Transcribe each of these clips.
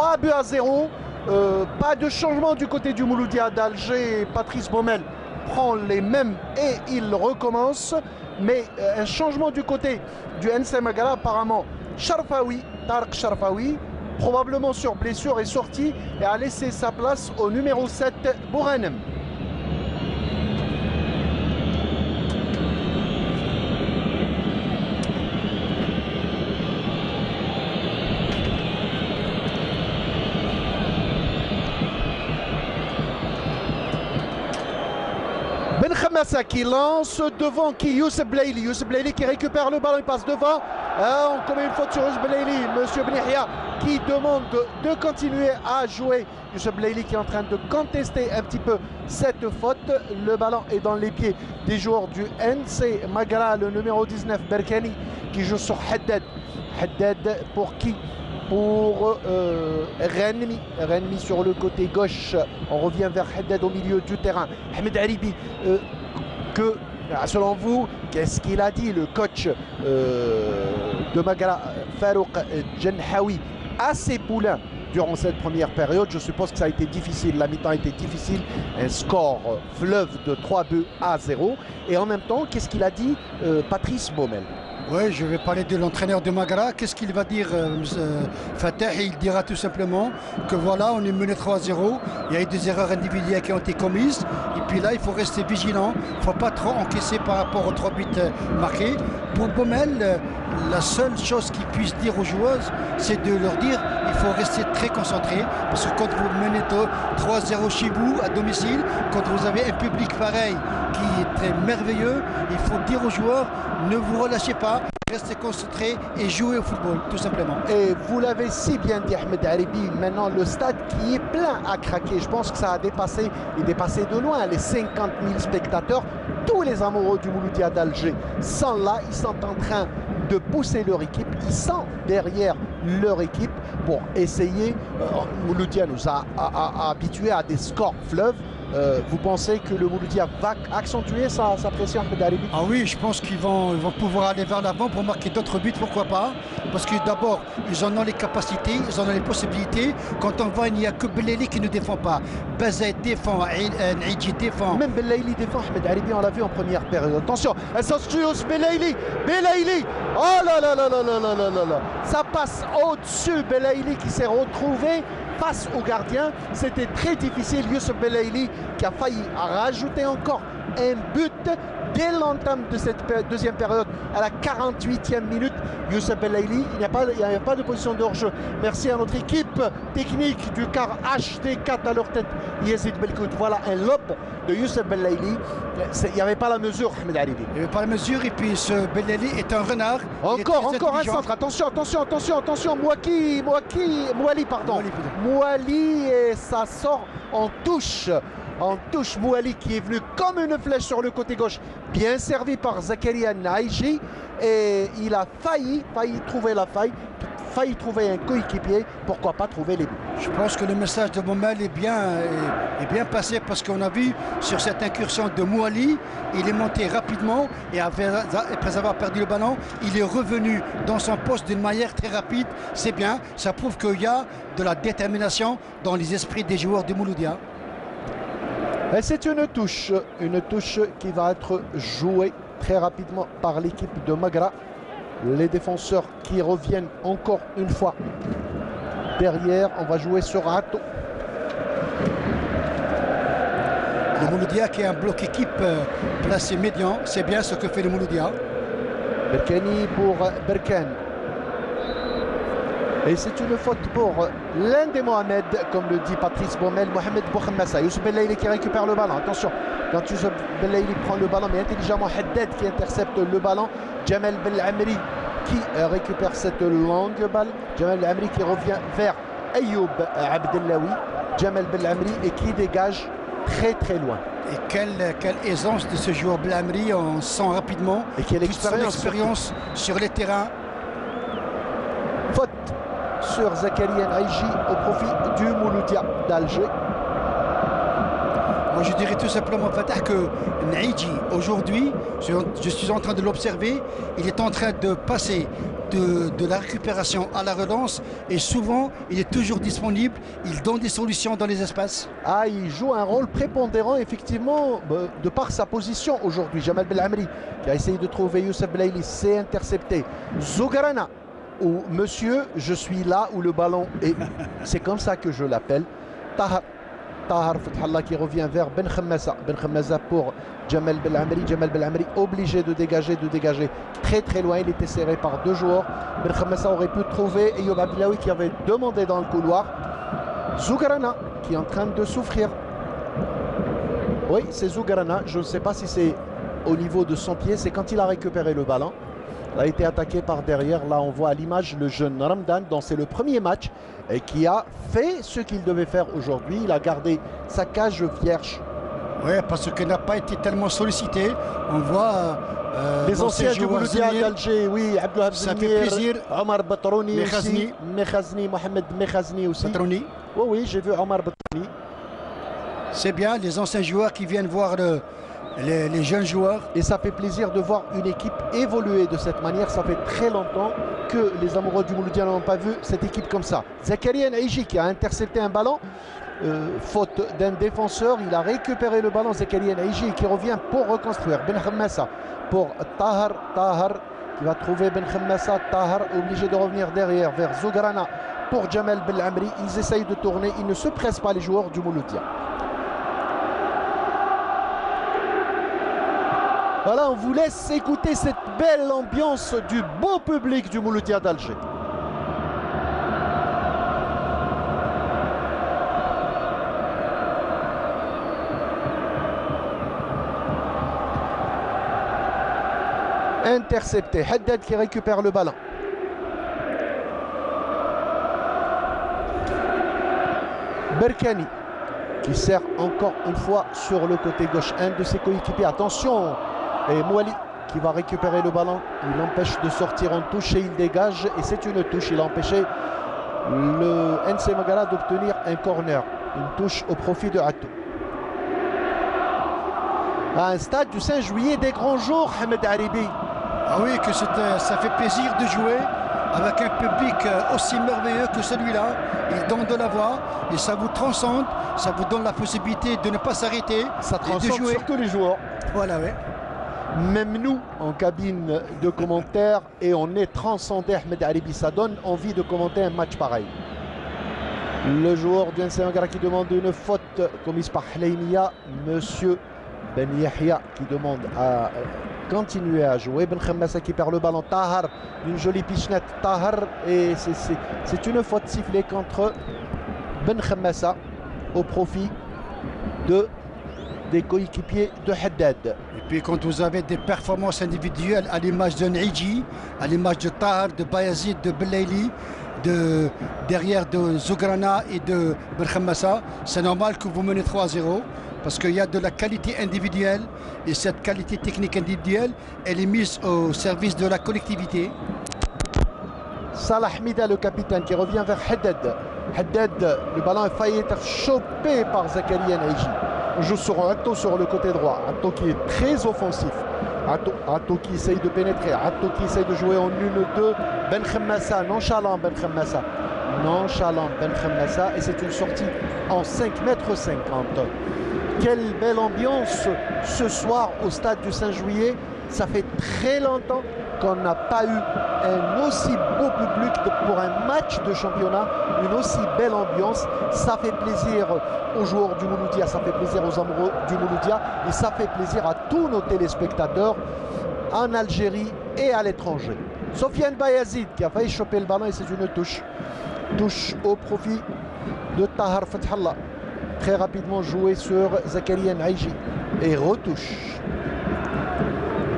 3 buts à 0. Pas de changement du côté du Mouloudia d'Alger. Patrice Baumel prend les mêmes et il recommence. Mais un changement du côté du NC Magara, apparemment. Sharfaoui, Tarek Sharfaoui, probablement sur blessure, est sorti et a laissé sa place au numéro 7, Bouranem. Ben Khamassa qui lance devant qui Youssef Blaili. Youssef Blaili qui récupère le ballon, il passe devant. On commet une faute sur Youssef Blaili. Monsieur Benihia qui demande de continuer à jouer. Youssef Blaili qui est en train de contester un petit peu cette faute. Le ballon est dans les pieds des joueurs du NC Magara. Le numéro 19 Berkani qui joue sur Haddad. Haddad pour qui? Pour Renmi. Renmi sur le côté gauche. On revient vers Haddad au milieu du terrain. Ahmed Aribi, que selon vous, qu'est-ce qu'il a dit le coach de Magara, Farouk Djenhaoui, à ses poulains durant cette première période? Je suppose que ça a été difficile, la mi-temps a été difficile, un score fleuve de 3 buts à 0. Et en même temps, qu'est-ce qu'il a dit Patrice Baumel? Oui, je vais parler de l'entraîneur de Magara. Qu'est-ce qu'il va dire Fatah? Il dira tout simplement que voilà, on est mené 3-0. Il y a eu des erreurs individuelles qui ont été commises. Et puis là, il faut rester vigilant. Il ne faut pas trop encaisser par rapport aux 3 buts marqués. Pour Baumel, la seule chose qu'il puisse dire aux joueuses, c'est de leur dire il faut rester très concentré. Parce que quand vous menez 3-0 chez vous, à domicile, quand vous avez un public pareil qui est très merveilleux, il faut dire aux joueurs ne vous relâchez pas, restez concentrés et jouez au football, tout simplement. Et vous l'avez si bien dit, Ahmed Aribi, maintenant le stade qui est plein à craquer. Je pense que ça a dépassé de loin les 50 000 spectateurs. Tous les amoureux du Mouloudia d'Alger sont là, ils sont en train de pousser leur équipe, ils sont derrière leur équipe pour essayer. Mouloudia nous a habitués à des scores fleuves. Vous pensez que le Mouloudia va accentuer sa pression, Ahmed Aribi? Ah oui, je pense qu'ils vont pouvoir aller vers l'avant pour marquer d'autres buts, pourquoi pas? Parce que d'abord, ils en ont les capacités, ils en ont les possibilités. Quand on voit, il n'y a que Belaili qui ne défend pas. Bazaï défend, Naïdji défend. Même Belaili défend, Ahmed Aribi, on l'a vu en première période. Attention, Sassius Belaili, Belaili. Oh là là là là là là là là. Ça passe au-dessus, Belaili qui s'est retrouvé face au gardien. C'était très difficile. Youssef Belaili qui a failli rajouter encore un but dès l'entame de cette deuxième période à la 48e minute. Youssef Belaili, il n'y a pas de position de hors-jeu. Merci à notre équipe technique du car HD4 à leur tête, Yazid Belkout. Voilà un lob de Youssef Belaili. Il n'y avait pas la mesure, Ahmed Aribi. Il n'y avait pas la mesure et puis ce Belaili est un renard. Encore un centre. Attention. Mouali, pardon. Mouali et ça sort en touche. Mouali qui est venu comme une flèche sur le côté gauche, bien servi par Zakaria Naïji, et il a failli trouver la faille, failli trouver un coéquipier, pourquoi pas trouver les buts. Je pense que le message de Baumel est bien passé parce qu'on a vu sur cette incursion de Mouali, il est monté rapidement et après avoir perdu le ballon, il est revenu dans son poste d'une manière très rapide. C'est bien, ça prouve qu'il y a de la détermination dans les esprits des joueurs du Mouloudia. Et c'est une touche qui va être jouée très rapidement par l'équipe de Magara. Les défenseurs qui reviennent encore une fois derrière. On va jouer sur Rato. Le Mouloudia qui est un bloc équipe placé médian. C'est bien ce que fait le Mouloudia. Berkani pour Berkan. Et c'est une faute pour l'un des Mohamed, comme le dit Patrice Baumel, Mohamed Boukhmassa. Youssef Belaili qui récupère le ballon. Attention, quand Youssef Belaili prend le ballon, mais intelligemment Haddad qui intercepte le ballon. Jamal Belamri qui récupère cette longue balle. Jamal Belamri qui revient vers Ayoub Abdellaoui. Jamal Belamri et qui dégage très loin. Et quelle aisance de ce joueur Belamri, on sent rapidement. Et quelle expérience sur les terrains. Faute sur Zakaria Naïji au profit du Mouloudia d'Alger. Moi je dirais tout simplement Fatah que Naïdji aujourd'hui, je suis en train de l'observer, il est en train de passer de la récupération à la relance et souvent il est toujours disponible, il donne des solutions dans les espaces. Ah, il joue un rôle prépondérant effectivement de par sa position aujourd'hui. Jamal Belamri qui a essayé de trouver Youssef Blaili, s'est intercepté. Zougarana, ou monsieur, je suis là où le ballon est. C'est comme ça que je l'appelle. Tahar Fathallah qui revient vers Ben Khammasa. Ben Khammasa pour Jamal Belamri. Jamal Belamri obligé de dégager très très loin. Il était serré par deux joueurs. Ben Khammasa aurait pu trouver Ayoub Abdillaoui qui avait demandé dans le couloir. Zougarana qui est en train de souffrir. Oui, c'est Zougarana. Je ne sais pas si c'est au niveau de son pied. C'est quand il a récupéré le ballon. Il a été attaqué par derrière. Là, on voit à l'image le jeune Ramdan, dont c'est le premier match, et qui a fait ce qu'il devait faire aujourd'hui. Il a gardé sa cage vierge. Oui, parce qu'il n'a pas été tellement sollicité. On voit les anciens du Mouloudia d'Alger, oui, Abdelhab ça fait plaisir. Omar Batrouni Mekhazni. Mekhazni, Mohamed Mekhazni aussi. Batrouni. Oui, oui, j'ai vu Omar Batrouni. C'est bien, les anciens joueurs qui viennent voir les jeunes joueurs. Et ça fait plaisir de voir une équipe évoluer de cette manière. Ça fait très longtemps que les amoureux du Mouloudia n'ont pas vu cette équipe comme ça. Zakaria Naïji qui a intercepté un ballon. Faute d'un défenseur, il a récupéré le ballon. Zakaria Naïji qui revient pour reconstruire. Ben Khammasa pour Tahar qui va trouver Ben Khammasa. Tahar obligé de revenir derrière vers Zougarana pour Jamal Belamri. Ils essayent de tourner, ils ne se pressent pas les joueurs du Mouloudia. Voilà, on vous laisse écouter cette belle ambiance du beau public du Mouloudia d'Alger. Intercepté, Haddad qui récupère le ballon. Berkani qui sert encore une fois sur le côté gauche. Un de ses coéquipiers, attention, et Mouali qui va récupérer le ballon. Il l'empêche de sortir en touche et il dégage. Et c'est une touche, il a empêché le NC Magara d'obtenir un corner. Une touche au profit de Attou. À un stade du 5 juillet des grands jours, Ahmed Haribi. Ah oui, que ça fait plaisir de jouer avec un public aussi merveilleux que celui-là. Il donne de la voix et ça vous transcende, ça vous donne la possibilité de ne pas s'arrêter. Ça transcende surtout les joueurs. Voilà, oui. Même nous, en cabine de commentaires, et on est transcendé, Ahmed Haribi. Ça donne envie de commenter un match pareil. Le joueur du NC Magara qui demande une faute commise par Hleimia, monsieur Ben Yahya qui demande à continuer à jouer. Ben Khammasa qui perd le ballon. Tahar, une jolie pichenette. Tahar, et c'est une faute sifflée contre Ben Khammasa au profit des coéquipiers de Haddad. Et puis quand vous avez des performances individuelles à l'image de Naïdji, à l'image de Tahar, de Bayazid, de Belaili, derrière de Zougarana et de Ben Khammasa, c'est normal que vous menez 3-0. Parce qu'il y a de la qualité individuelle et cette qualité technique individuelle, elle est mise au service de la collectivité. Salah Mida, le capitaine, qui revient vers Haddad. Haddad, le ballon a failli être chopé par Zakaria Naïji. On joue sur Attou sur le côté droit. Attou qui est très offensif. Attou qui essaye de pénétrer. Attou qui essaye de jouer en 1-2. Ben Khammasa, nonchalant Ben Khammasa. Nonchalant Ben Khammasa. Et c'est une sortie en 5,50 m. Quelle belle ambiance ce soir au stade du 5 juillet. Ça fait très longtemps qu'on n'a pas eu un aussi beau public pour un match de championnat, une aussi belle ambiance. Ça fait plaisir aux joueurs du Mouloudia, ça fait plaisir aux amoureux du Mouloudia et ça fait plaisir à tous nos téléspectateurs en Algérie et à l'étranger. Sofiane Bayazid qui a failli choper le ballon et c'est une touche. Touche au profit de Tahar Fathallah. Très rapidement joué sur Zakaria Naïji et retouche.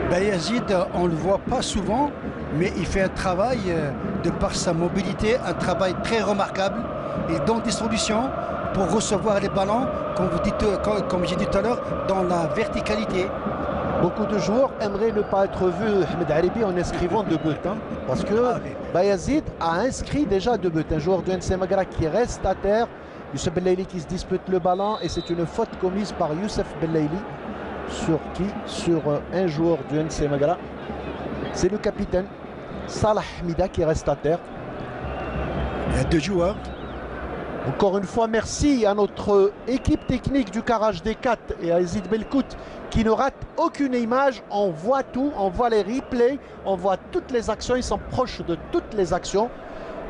Bayazid, on ne le voit pas souvent, mais il fait un travail de par sa mobilité, un travail très remarquable. Il donne des solutions pour recevoir les ballons, comme j'ai dit tout à l'heure, dans la verticalité. Beaucoup de joueurs aimeraient ne pas être vus, Ahmed Haribi, en inscrivant 2 buts. Parce que Bayazid a inscrit déjà 2 buts. Un joueur du NC Magara qui reste à terre Youssef Bellaili qui se dispute le ballon et c'est une faute commise par Youssef Bellaili. Sur qui? Sur un joueur du NC Magra. C'est le capitaine Salah Hamida qui reste à terre. Il y a 2 joueurs. Encore une fois, merci à notre équipe technique du Garage des 4 et à Yazid Belkout qui ne rate aucune image. On voit tout, on voit les replays, on voit toutes les actions, ils sont proches de toutes les actions.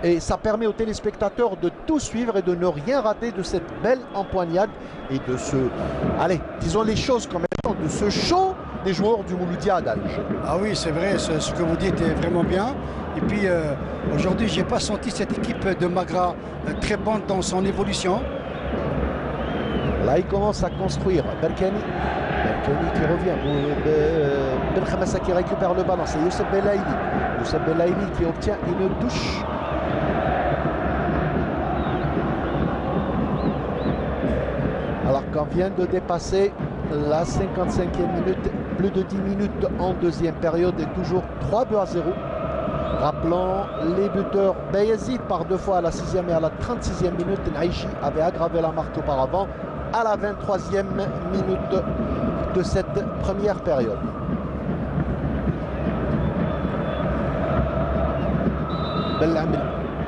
Et ça permet aux téléspectateurs de tout suivre et de ne rien rater de cette belle empoignade et de ce, allez, disons les choses comme elles sont, de ce show des joueurs du Mouloudia d'Alger. Ah oui, c'est vrai, ce que vous dites est vraiment bien. Et puis aujourd'hui, je n'ai pas senti cette équipe de Magra très bonne dans son évolution. Là, il commence à construire. Berkani qui revient. Ben Khamassa qui récupère le ballon. C'est Youssef Bellaili. Youssef Bellaili qui obtient une touche. Alors qu'on vient de dépasser la 55e minute, plus de 10 minutes en deuxième période et toujours 3-0. Rappelons les buteurs, Bayezid par 2 fois à la 6e et à la 36e minute. Naïchi avait aggravé la marque auparavant à la 23e minute de cette première période. Belhamel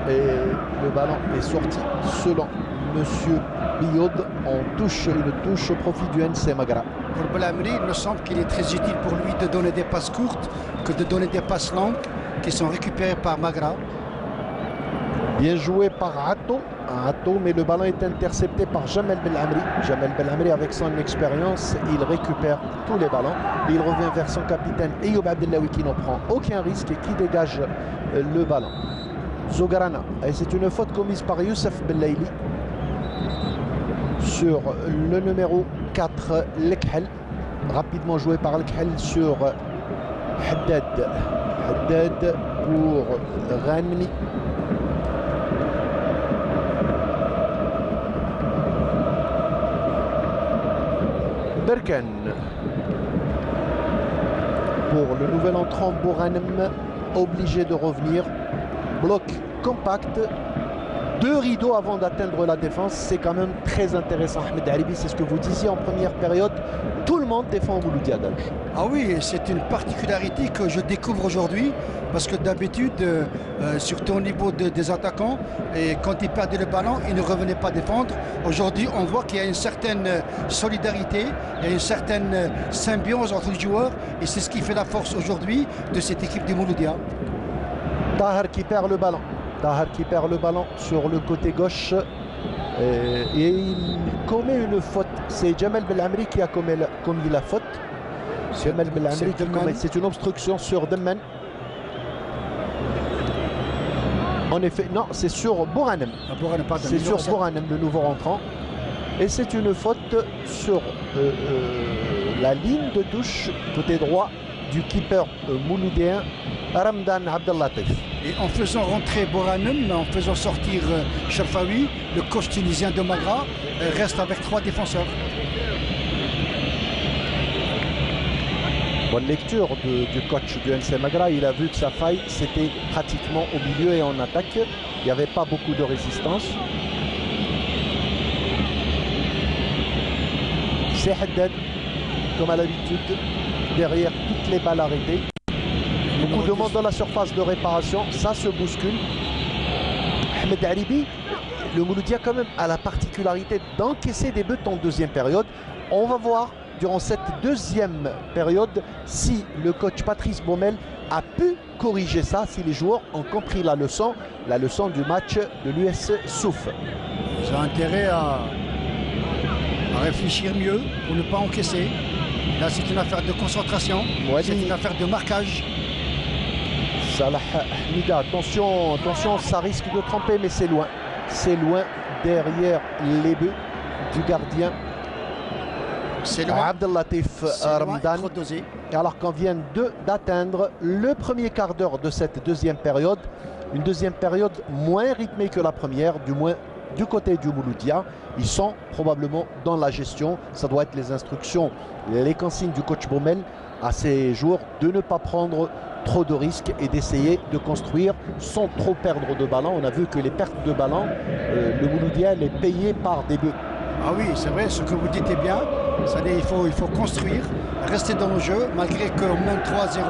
et le ballon est sorti selon Monsieur Biod. On touche une touche au profit du NC Magra. Pour Belhamri, il me semble qu'il est très utile pour lui de donner des passes courtes que de donner des passes longues qui sont récupérées par Magra. Bien joué par Atto, mais le ballon est intercepté par Jamel Belhamri. Jamel Belhamri, avec son expérience, il récupère tous les ballons. Il revient vers son capitaine Ayoub Abdellaoui qui n'en prend aucun risque et qui dégage le ballon. Zogarana, et c'est une faute commise par Youssef Bellaili sur le numéro 4, Lekhel. Rapidement joué par Lekhel sur Haddad. Haddad pour Ghanmi. Berkan pour le nouvel entrant Bouranem, obligé de revenir. Bloc compact, 2 rideaux avant d'atteindre la défense. C'est quand même très intéressant. Ahmed Haribi, c'est ce que vous disiez en première période. Tout le monde défend Mouloudia d'Alger. Ah oui, c'est une particularité que je découvre aujourd'hui parce que d'habitude, surtout au niveau des attaquants, et quand ils perdaient le ballon, ils ne revenaient pas défendre. Aujourd'hui, on voit qu'il y a une certaine solidarité, il y a une certaine symbiose entre les joueurs et c'est ce qui fait la force aujourd'hui de cette équipe du Mouloudia. Tahar qui perd le ballon. Tahar qui perd le ballon sur le côté gauche et il commet une faute. C'est Jamel Belhamri qui a commis la faute. Jamel Belhamri qui commet. C'est une obstruction sur Demmen. En effet, non, c'est sur Bouranem. C'est sur Bouranem, le nouveau rentrant. Et c'est une faute sur la ligne de touche côté droit du keeper mouloudéen Ramdan Abdellatif. Et en faisant rentrer Bouranem, en faisant sortir Chafaoui, le coach tunisien de Magra reste avec 3 défenseurs. Bonne lecture du coach du NC Magra. Il a vu que sa faille, c'était pratiquement au milieu et en attaque. Il n'y avait pas beaucoup de résistance. C'est Haddad, comme à l'habitude, derrière toutes les balles arrêtées. Beaucoup de monde dans la surface de réparation, ça se bouscule. Ahmed Haribi, le Mouloudia quand même a la particularité d'encaisser des buts en deuxième période. On va voir durant cette deuxième période si le coach Patrice Baumel a pu corriger ça, si les joueurs ont compris la leçon du match de l'US Souf. Ils ont intérêt à réfléchir mieux pour ne pas encaisser. Là, c'est une affaire de concentration, c'est une affaire de marquage. Salah Hamida, attention, ça risque de tremper, mais c'est loin. C'est loin derrière les buts du gardien. C'est loin. Abdellatif Ramdan. Alors qu'on vient d'atteindre le premier quart d'heure de cette deuxième période. Une deuxième période moins rythmée que la première, du moins du côté du Mouloudia. Ils sont probablement dans la gestion. Ça doit être les instructions, les consignes du coach Baumel à ses joueurs de ne pas prendre trop de risques et d'essayer de construire sans trop perdre de ballon. On a vu que les pertes de ballon, le Mouloudia est payé par des buts. Ah oui, c'est vrai, ce que vous dites est bien. Il faut construire, rester dans le jeu, malgré qu'on mène 3-0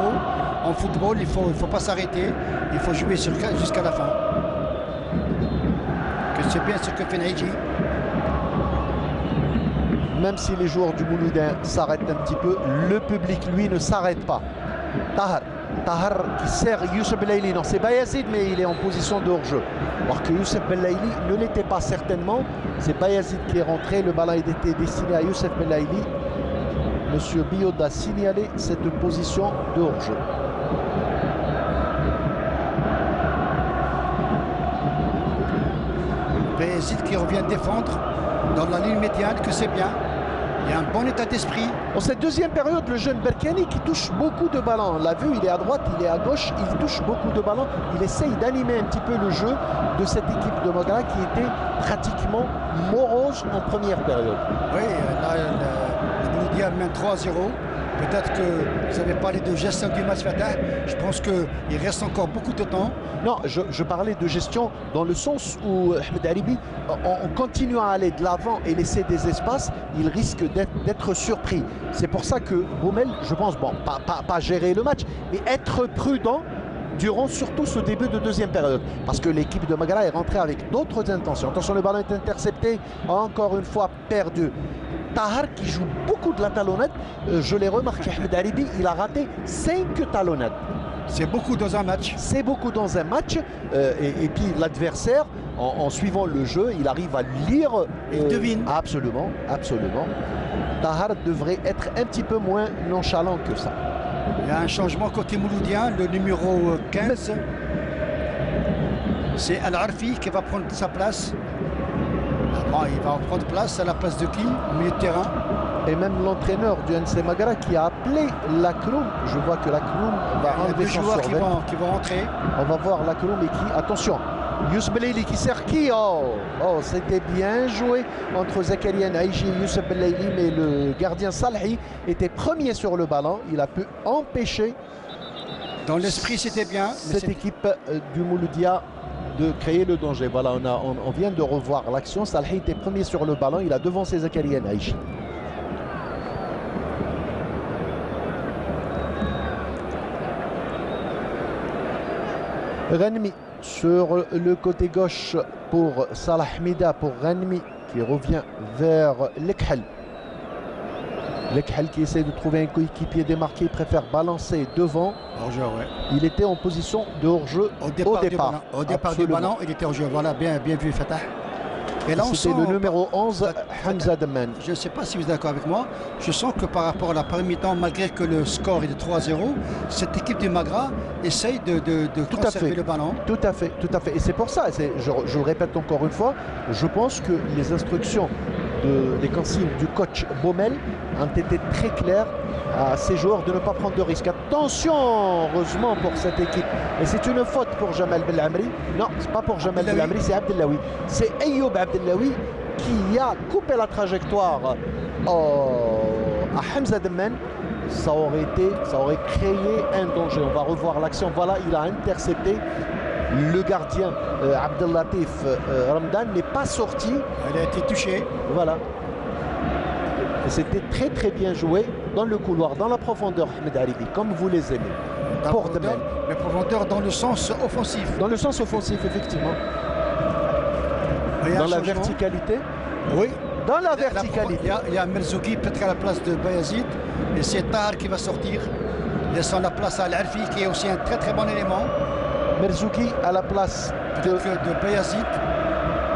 en football, il faut pas s'arrêter, il faut jouer jusqu'à la fin. Que c'est bien ce que fait Naïji. Même si les joueurs du Mouloudin s'arrêtent un petit peu, le public, lui, ne s'arrête pas. Tahar qui sert Youssef Belaïli. Non, c'est Bayazid, mais il est en position de hors-jeu. Alors que Youssef Belaïli ne l'était pas certainement. C'est Bayazid qui est rentré. Le ballon était destiné à Youssef Belaïli. Monsieur Biod a signalé cette position de hors-jeu. Bayazid qui revient défendre dans la ligne médiane, que c'est bien. Il y a un bon état d'esprit. En cette deuxième période, le jeune Berkani qui touche beaucoup de ballons. On l'a vu, il est à droite, il est à gauche, il touche beaucoup de ballons. Il essaye d'animer un petit peu le jeu de cette équipe de Magra qui était pratiquement morose en première période. Oui, là, le Mouloudia mène 3-0. Peut-être que vous avez parlé de gestion du match Fatah. Je pense qu'il reste encore beaucoup de temps. Non, je parlais de gestion dans le sens où Ahmed Haribi, en continuant à aller de l'avant et laisser des espaces, il risque d'être surpris. C'est pour ça que Boumel, je pense, bon, pas gérer le match, mais être prudent durant surtout ce début de deuxième période. Parce que l'équipe de Magra est rentrée avec d'autres intentions. Attention, le ballon est intercepté, encore une fois perdu. Tahar qui joue beaucoup de la talonnette, je l'ai remarqué, Ahmed Haribi, il a raté 5 talonnettes. C'est beaucoup dans un match. C'est beaucoup dans un match. Et puis l'adversaire, en suivant le jeu, il arrive à lire. Il devine. Absolument, absolument. Tahar devrait être un petit peu moins nonchalant que ça. Il y a un changement côté mouloudien, le numéro 15. C'est Al-Arfi qui va prendre sa place. Bon, il va en prendre place à la place de qui? Au milieu de terrain. Et même l'entraîneur du NC Magra qui a appelé Lakroum. Je vois que Lakroum va enlever son joueurs survêt. qui vont rentrer. On va voir Lakroum et qui, attention, Youssef Belaïli qui sert qui? Oh, c'était bien joué entre Zakaria Naïji et Youssef Belaïli, mais le gardien Salhi était premier sur le ballon. Il a pu empêcher. Dans l'esprit, c'était bien. Cette équipe du Mouloudia de créer le danger. Voilà, on vient de revoir l'action. Salhi était premier sur le ballon. Il a devancé Zakaria Naïji. Ranmi sur le côté gauche pour Salah Mida, pour Ranmi qui revient vers Lekhel. Lekhel qui essaie de trouver un coéquipier démarqué, il préfère balancer devant. Hors-jeu, ouais. Il était en position de hors-jeu au départ. Au départ du ballon, il était hors-jeu. Voilà, bien vu Fatah. Et là, c'était le numéro 11, Hamza Daman. Je ne sais pas si vous êtes d'accord avec moi. Je sens que par rapport à la première mi-temps, malgré que le score est de 3-0, cette équipe du Magra essaye de conserver le ballon. Tout à fait, tout à fait. Et c'est pour ça, je le répète encore une fois, je pense que les instructions, les consignes du coach Baumel ont été très claires à ces joueurs de ne pas prendre de risques. Attention, heureusement pour cette équipe. Et c'est une faute pour Jamal Belamri. Non, c'est pas pour Jamal Belamri, c'est Abdellaoui. C'est Ayoub Abdellaoui qui a coupé la trajectoire à Hamza Daman. Ça aurait créé un danger. On va revoir l'action. Voilà, il a intercepté. Le gardien Abdellatif Ramdan n'est pas sorti. Il a été touché. Voilà. C'était très très bien joué dans le couloir, dans la profondeur, Ahmed Haribi, comme vous les aimez. Pour Daman. La profondeur dans le sens offensif. Dans le sens offensif, effectivement. Dans la verticalité. Oui. Dans la verticalité. Il y a Merzouki peut-être à la place de Bayazid. Et c'est Tahar qui va sortir. Laissant la place à Al-Arfi qui est aussi un très très bon élément. Merzouki à la place de Bayazid.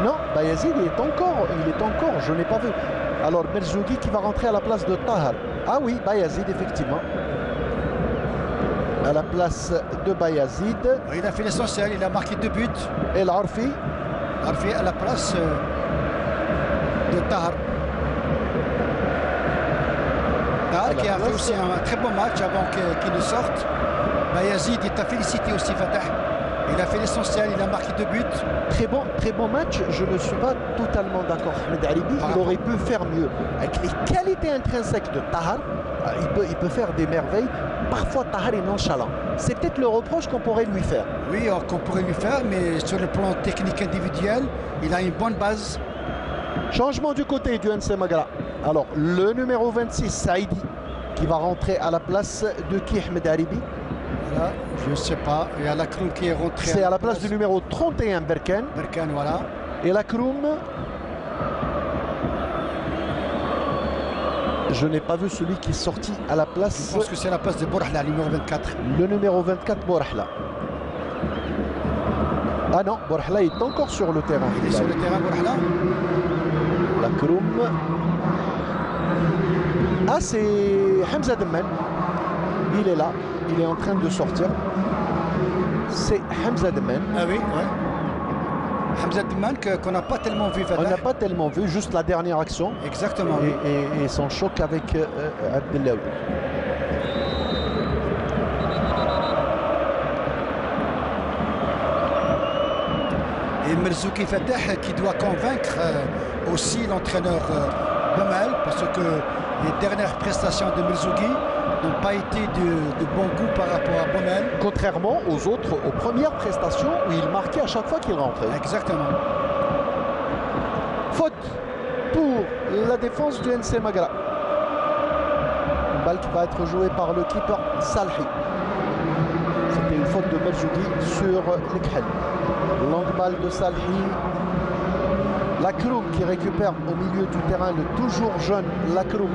Non, Bayazid il est encore, je n'ai pas vu. Alors Merzouki qui va rentrer à la place de Tahar. Ah oui, Bayazid effectivement. À la place de Bayazid. Il a fait l'essentiel, il a marqué 2 buts. Et l'Arfi. Arfi à la place de Tahar. Tahar qui a fait aussi un très bon match avant qu'il ne sorte. Bayazid est à féliciter aussi Fatah. Il a fait l'essentiel, il a marqué 2 buts. très bon match. Je ne suis pas totalement d'accord. Ahmed Haribi, il aurait pu faire mieux. Avec les qualités intrinsèques de Tahar, il peut faire des merveilles. Parfois, Tahar est nonchalant. C'est peut-être le reproche qu'on pourrait lui faire. Oui, qu'on pourrait lui faire, mais sur le plan technique individuel, il a une bonne base. Changement du côté du NC Magra. Alors, le numéro 26, Saïdi, qui va rentrer à la place de qui, Ahmed Haribi? Voilà, je ne sais pas. Il y a Lakroum qui est rentré. C'est à la place du numéro 31, Berkane. Berkane, voilà. Et Lakroum, je n'ai pas vu celui qui est sorti à la place. Je pense que c'est la place de Bourahla, numéro 24. Le numéro 24, Bourahla. Ah non, Bourahla est encore sur le terrain. Il est sur le terrain, Bourahla. Lakroum. Ah, c'est Hamza Demman. Il est là. Il est en train de sortir. C'est Hamza Demman. Ah oui, ouais. Hamza Demman qu'on n'a pas tellement vu. On n'a pas tellement vu, juste la dernière action. Exactement. Et son choc avec Abdellaoui. Et Merzouki Fatah qui doit convaincre aussi l'entraîneur Bommel, parce que les dernières prestations de Merzouki n'ont pas été de bon goût par rapport à Bommel. Contrairement aux premières prestations où il marquait à chaque fois qu'il rentrait. Exactement. Faute pour la défense du NC Magra. Une balle qui va être jouée par le keeper Salhi. C'était une faute de Merzouki sur l'Ikhel. Longue balle de Salhi. Lakroum qui récupère au milieu du terrain le toujours jeune Lakroum.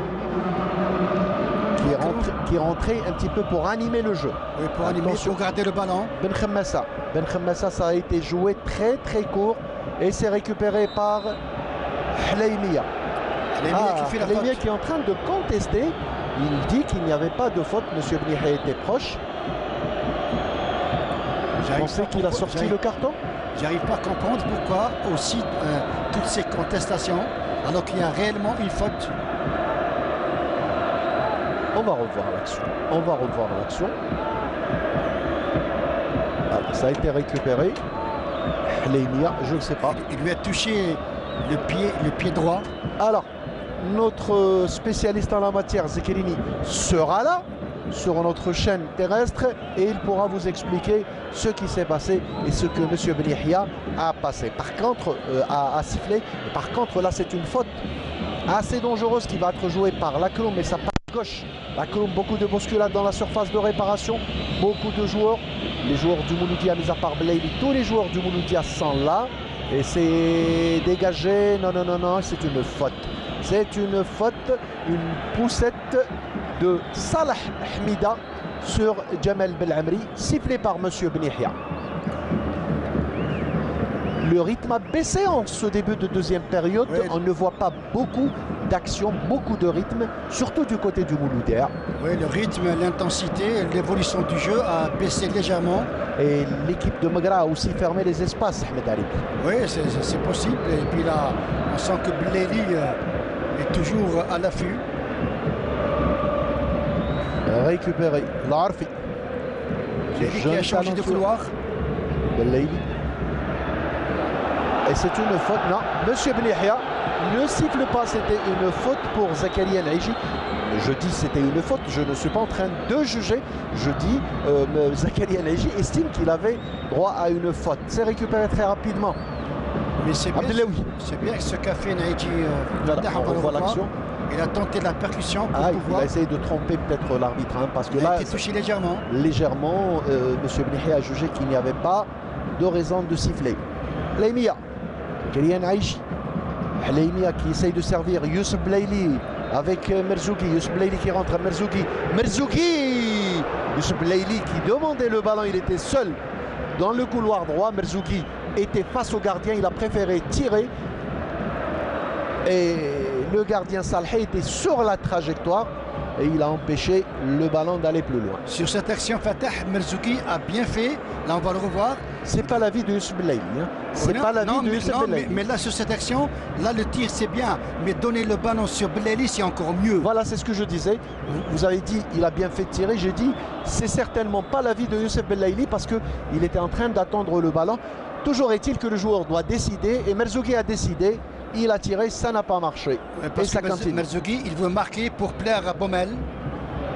Qui est rentré un petit peu pour animer le jeu. Oui, pour animer, pour garder le ballon. Ben Khemmassa, ça a été joué très très court et c'est récupéré par Hleimia. Hleimia qui est en train de contester. Il dit qu'il n'y avait pas de faute. Monsieur Benihia était proche. Je pensais qu'il a sorti le carton. J'arrive pas à comprendre pourquoi aussi toutes ces contestations alors qu'il y a réellement une faute. On va revoir l'action. Alors, ça a été récupéré. Hleimia, je ne sais pas. Il lui a touché le pied droit. Alors, notre spécialiste en la matière, Zekerini, sera là sur notre chaîne terrestre et il pourra vous expliquer ce qui s'est passé et ce que M. Benihia a passé. Par contre, a sifflé. Par contre, là, c'est une faute assez dangereuse qui va être jouée par Lakroum, mais ça passe à gauche. Lakroum, beaucoup de bousculades dans la surface de réparation, beaucoup de joueurs. Les joueurs du Mouloudia, mis à part Blaili, tous les joueurs du Mouloudia sont là. Et c'est dégagé. Non, c'est une faute. C'est une faute, une poussette de Salah Hamida sur Jamal Belamri, sifflé par M. Benihia. Le rythme a baissé en ce début de deuxième période. Oui. On ne voit pas beaucoup d'action, beaucoup de rythme, surtout du côté du Mouloudia. Oui, le rythme, l'intensité, l'évolution du jeu a baissé légèrement. Et l'équipe de Magra a aussi fermé les espaces, Ahmed Haribi. Oui, c'est possible. Et puis là, on sent que Blaili est toujours à l'affût. Récupéré, Larfi. Qui a changé de couloir. Blaili. Et c'est une faute. Non, Monsieur Benihia ne siffle pas. C'était une faute pour Zakaria Naïji. Je dis c'était une faute. Je ne suis pas en train de juger. Je dis Zakaria Naïji estime qu'il avait droit à une faute. C'est récupéré très rapidement. Mais c'est bien ce qu'a fait Naïji. On voit l'action. Il a tenté la percussion pour pouvoir... Il a essayé de tromper peut-être l'arbitre, hein, parce que là, il a été touché légèrement. Légèrement, M. Benihia a jugé qu'il n'y avait pas de raison de siffler. Hleimia, Kylian Aïchi. Hleimia qui essaye de servir Youssef Blaili avec Merzouki. Youssef Blaili qui rentre, Merzouki. Youssef Blaili qui demandait le ballon, il était seul dans le couloir droit. Merzouki était face au gardien, il a préféré tirer. Et le gardien Salhi était sur la trajectoire. et il a empêché le ballon d'aller plus loin. Sur cette action, Fatah Merzouki a bien fait. Là, on va le revoir. C'est pas l'avis de Youssef Belaïli. Hein. C'est pas l'avis de Youssef Belaïli. Mais là, sur cette action, là, le tir, c'est bien. Mais donner le ballon sur Belaïli, c'est encore mieux. Voilà, c'est ce que je disais. Vous avez dit, il a bien fait de tirer. J'ai dit, c'est certainement pas l'avis de Youssef Belaïli parce qu'il était en train d'attendre le ballon. Toujours est-il que le joueur doit décider. Et Merzouki a décidé. Il a tiré, ça n'a pas marché. Parce et ça que continue. Merzouki, il veut marquer pour plaire à Baumel.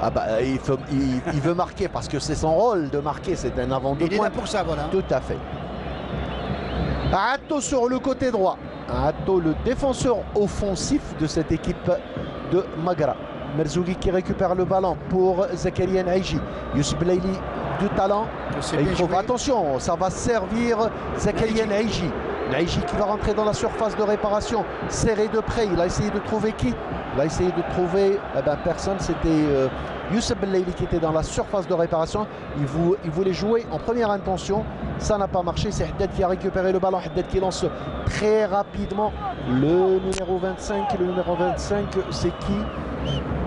Ah bah, il veut marquer parce que c'est son rôle de marquer, c'est un avant de Il est pointe. là pour ça, voilà. Tout à fait. Atto sur le côté droit. Atto, le défenseur offensif de cette équipe de Magra. Merzouki qui récupère le ballon pour Zakaria Naïji. Youssef Belaïli du talent. Et il trouve, attention, ça va servir Zakaria Naïji. Naïji qui va rentrer dans la surface de réparation, serré de près. Il a essayé de trouver qui? Il a essayé de trouver personne. C'était Youssef Belaïli qui était dans la surface de réparation. Il voulait jouer en première intention. Ça n'a pas marché. C'est Haddad qui a récupéré le ballon. Haddad qui lance très rapidement le numéro 25. Le numéro 25, c'est qui?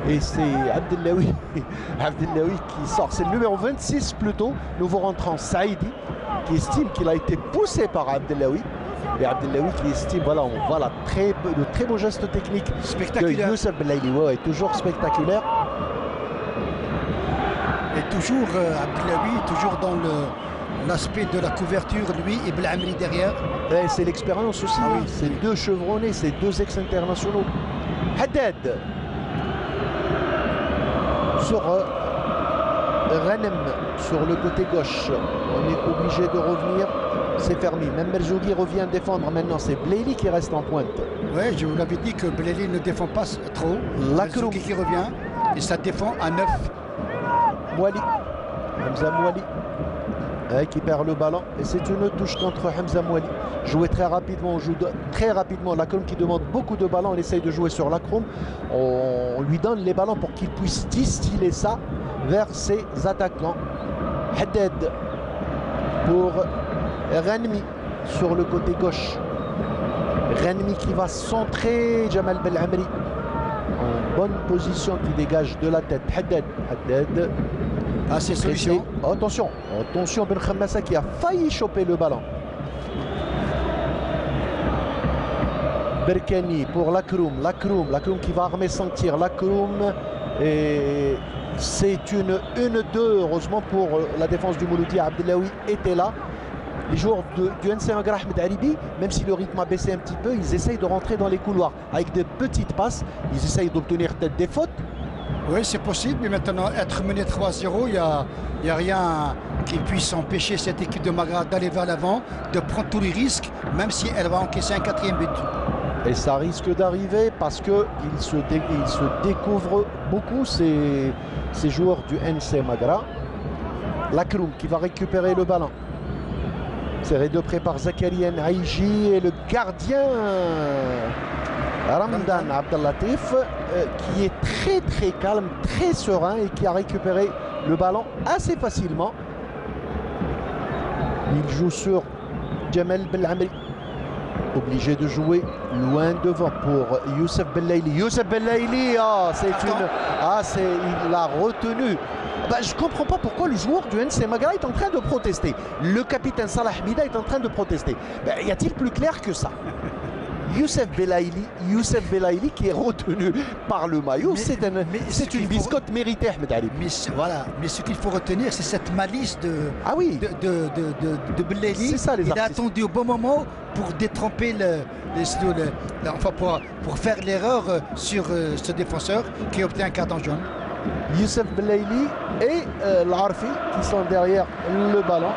Et c'est Abdellaoui. Abdellaoui qui sort. C'est le numéro 26 plutôt. Nouveau rentrant Saïdi qui estime qu'il a été poussé par Abdellaoui. Et Abdellaoui qui estime, voilà, on voit le très beau geste technique spectaculaire de Youssef Belaïli. Ouais, toujours spectaculaire. Et toujours Abdellaoui, toujours dans l'aspect de la couverture, lui et Belhamri derrière. C'est l'expérience aussi. Ah oui, c'est deux chevronnés, c'est deux ex-internationaux. Haddad sur Ghanem sur le côté gauche. On est obligé de revenir. C'est fermé. Même Merzouki revient défendre maintenant. C'est Belaïli qui reste en pointe. Oui, je vous l'avais dit que Belaïli ne défend pas trop. Merzouki qui revient. Et ça défend à 9. Mouali. Hamza Mouali. Qui perd le ballon. Et c'est une touche contre Hamza Mouali. Jouer très rapidement. On joue très rapidement. Lakroum qui demande beaucoup de ballons. On essaye de jouer sur Lakroum. On lui donne les ballons pour qu'il puisse distiller ça vers ses attaquants. Haddad pour Ghanmi sur le côté gauche. Ghanmi qui va centrer Jamal Belhamri en bonne position, qui dégage de la tête. Haddad. Ah, c'est solution. Attention, attention Ben Khammassa qui a failli choper le ballon. Berkani pour Lakroum. Lakroum qui va armer son tir. Lakroum et c'est une 1-2 heureusement pour la défense du Mouloudi. Abdellaoui était là. Les joueurs du NC Magra Ahmed Haribi, même si le rythme a baissé un petit peu, ils essayent de rentrer dans les couloirs avec de petites passes. Ils essayent d'obtenir peut-être des fautes. Oui, c'est possible, mais maintenant, être mené 3-0, il n'y a rien qui puisse empêcher cette équipe de Magra d'aller vers l'avant, de prendre tous les risques, même si elle va encaisser un 4e but. Et ça risque d'arriver parce qu'ils se découvrent beaucoup, ces joueurs du NC Magra. Lakroum qui va récupérer le ballon. Serré de près par Zakaria Naïji et le gardien Ramadan Abdellatif qui est très calme, très serein et qui a récupéré le ballon assez facilement. Il joue sur Jamal Belhamri. Obligé de jouer loin devant pour Youssef Belaïli. Youssef Belaïli, il l'a retenu. Je ne comprends pas pourquoi le joueur du NC Magra est en train de protester. Le capitaine Salah Hamida est en train de protester. Y a-t-il plus clair que ça? Youssef Belaïli qui est retenu par le maillot, c'est une biscotte méritée, Ahmed Ali. Mais ce qu'il faut retenir, c'est cette malice de Belaïli. C'est ça, les Il a artistes. attendu au bon moment pour détremper pour faire l'erreur sur ce défenseur qui obtient un carton jaune. Youssef Belaïli et l'Arfi qui sont derrière le ballon.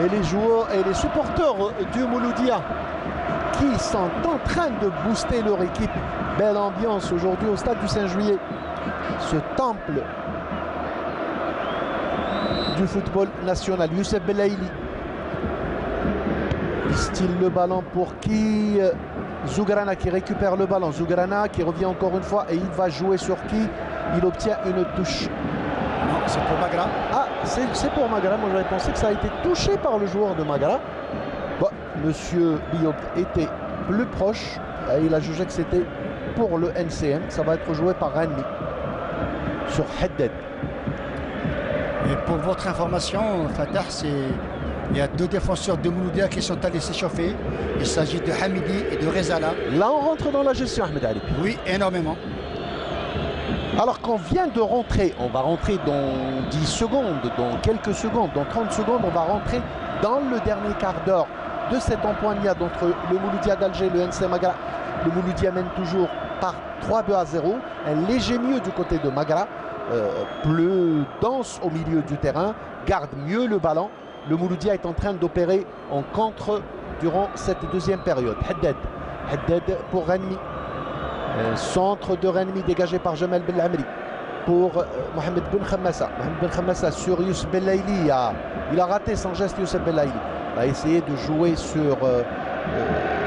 Et les joueurs et les supporters du Mouloudia qui sont en train de booster leur équipe. Belle ambiance aujourd'hui au stade du 5 juillet. Ce temple du football national. Youssef Belaïli. Il style le ballon pour qui? Zougrana qui récupère le ballon. Zougrana qui revient encore une fois et il va jouer sur qui? Il obtient une touche. Non, c'est pour Magra. Ah, c'est pour Magra. Moi j'avais pensé que ça a été touché par le joueur de Magra. Bon, Monsieur Biop était plus proche. Et il a jugé que c'était pour le NCM. Ça va être joué par Rennes sur Haddad. Et pour votre information, Fatah, il y a deux défenseurs de Mouloudia qui sont allés s'échauffer. Il s'agit de Hamidi et de Rezala. Là, on rentre dans la gestion, Ahmed Ali. Oui, énormément. Alors qu'on vient de rentrer, on va rentrer dans 10 secondes, dans quelques secondes, dans 30 secondes, on va rentrer dans le dernier quart d'heure de cette empoignade entre le Mouloudia d'Alger et le NC Magara. Le Mouloudia mène toujours par 3-2-0. Un léger mieux du côté de Magara, plus dense au milieu du terrain, garde mieux le ballon. Le Mouloudia est en train d'opérer en contre durant cette deuxième période. Haddad pour Renmi. Centre de Renmi dégagé par Jamal Belhamri pour Mohamed Ben Khammassa. Mohamed Ben Khammassa sur Youssef Belaïli. Il a raté son geste, Youssef Belaïli. Il a essayé de jouer sur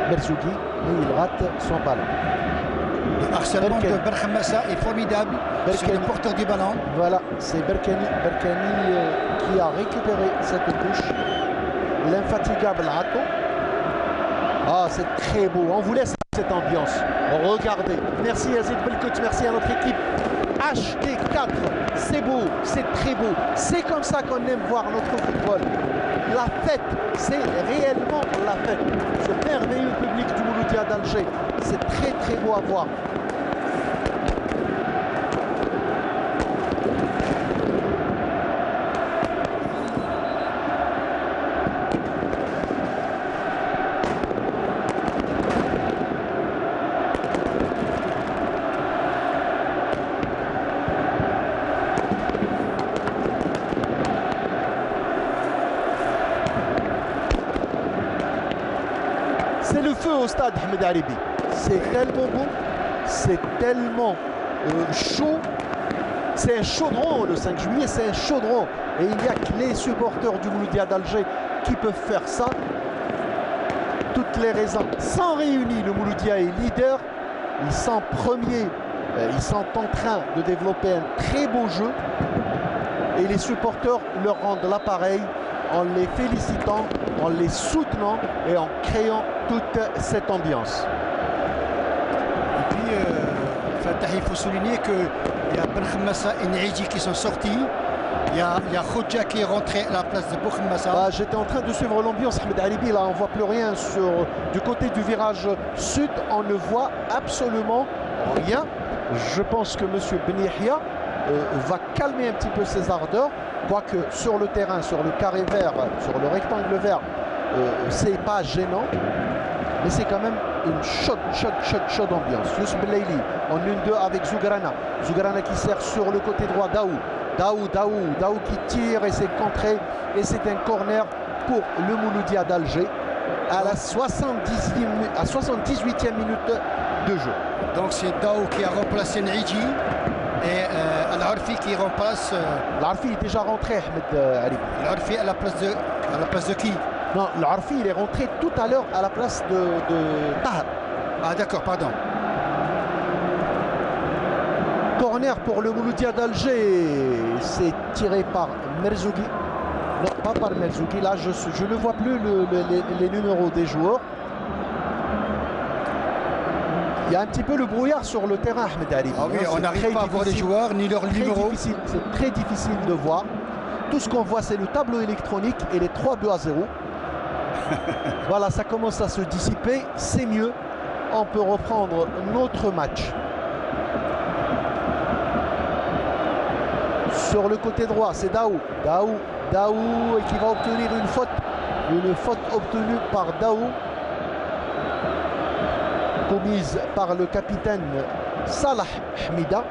Merzougi, mais il rate son ballon. Le harcèlement de Ben Khammassa est formidable. C'est le porteur du ballon. Voilà, c'est Berkani qui a récupéré cette touche. L'infatigable Ato. Ah, c'est très beau. On vous laisse cette ambiance. Regardez. Merci Yazid Belkout, merci à notre équipe. HD4, c'est beau, c'est très beau. C'est comme ça qu'on aime voir notre football. La fête, c'est réellement la fête. Ce merveilleux public du Mouloudia d'Alger, c'est très très beau à voir. C'est le feu au stade, Ahmed Aribi. C'est tellement beau, c'est tellement chaud. C'est un chaudron le 5 juillet, c'est un chaudron. Et il n'y a que les supporters du Mouloudia d'Alger qui peuvent faire ça. Toutes les raisons sont réunies. Le Mouloudia est leader. Ils sont premiers. Ils sont en train de développer un très beau jeu. Et les supporters leur rendent l'appareil en les félicitant, en les soutenant et en créant toute cette ambiance. Et puis, Fatah, il faut souligner qu'il y a Ben Khammassa et Neidji qui sont sortis. Il y a Khoudja qui est rentré à la place de Ben Khammassa. J'étais en train de suivre l'ambiance, Ahmed Aribi. Là, on ne voit plus rien du côté du virage sud. On ne voit absolument rien. Je pense que M. Ben Yahya va calmer un petit peu ses ardeurs. Quoique sur le terrain, sur le carré vert, sur le rectangle vert, c'est pas gênant. Mais c'est quand même une chaude ambiance. Youssef Belaïli en 1-2 avec Zougrana. Zougrana qui sert sur le côté droit. Daou qui tire et c'est contré. Et c'est un corner pour le Mouloudia d'Alger à la 78e minute de jeu. Donc c'est Daou qui a remplacé Neidji. Et Al-Arfi qui remplace. Al-Arfi est déjà rentré, Ahmed Ali. Al-Arfi à la place de qui? Non, Al-Arfi il est rentré tout à l'heure à la place de Tahar. Ah d'accord, pardon. Corner pour le Mouloudia d'Alger. C'est tiré par Merzougi. Non, pas par Merzougi. Là, je ne vois plus les numéros des joueurs. Il y a un petit peu le brouillard sur le terrain, Ahmed Ali. Ah oui, on n'arrive pas à voir les joueurs ni leurs numéros. C'est très difficile de voir. Tout ce qu'on voit, c'est le tableau électronique et les 3-2-0. Voilà, ça commence à se dissiper. C'est mieux. On peut reprendre notre match. Sur le côté droit, c'est Daou qui va obtenir une faute. Une faute obtenue par Daou. Commise par le capitaine Salah Hamida.